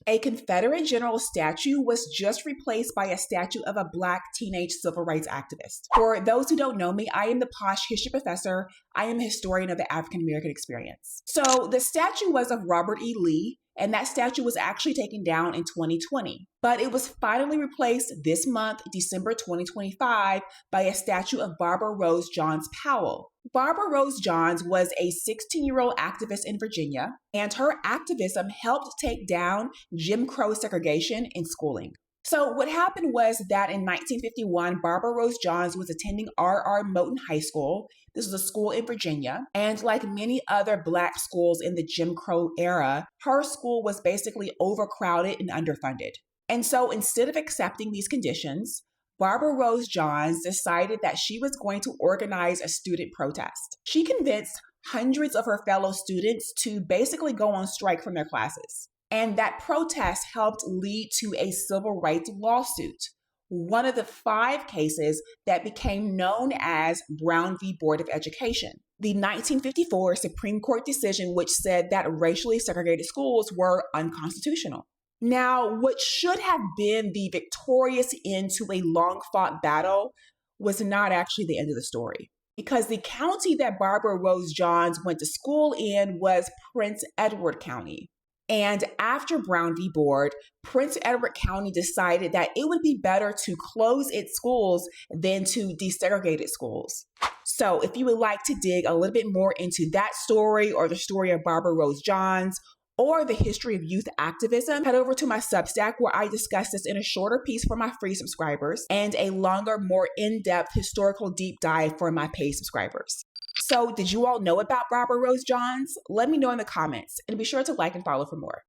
A Confederate general statue was just replaced by a statue of a Black teenage civil rights activist. For those who don't know me, I am the posh history professor. I am a historian of the African American experience. So the statue was of Robert E. Lee, and that statue was actually taken down in 2020. But it was finally replaced this month, December 2025, by a statue of Barbara Rose Johns Powell. Barbara Rose Johns was a 16-year-old activist in Virginia, and her activism helped take down Jim Crow segregation in schooling. So what happened was that in 1951, Barbara Rose Johns was attending R.R. Moton High School. This was a school in Virginia. And like many other Black schools in the Jim Crow era, her school was basically overcrowded and underfunded. And so instead of accepting these conditions, Barbara Rose Johns decided that she was going to organize a student protest. She convinced hundreds of her fellow students to basically go on strike from their classes. And that protest helped lead to a civil rights lawsuit, one of the 5 cases that became known as Brown v. Board of Education. The 1954 Supreme Court decision, which said that racially segregated schools were unconstitutional. Now, what should have been the victorious end to a long-fought battle was not actually the end of the story, because the county that Barbara Rose Johns went to school in was Prince Edward County. And after Brown v. Board, Prince Edward County decided that it would be better to close its schools than to desegregate its schools. So if you would like to dig a little bit more into that story, or the story of Barbara Rose Johns, or the history of youth activism, head over to my Substack, where I discuss this in a shorter piece for my free subscribers and a longer, more in-depth historical deep dive for my paid subscribers. So did you all know about Barbara Rose Johns? Let me know in the comments, and be sure to like and follow for more.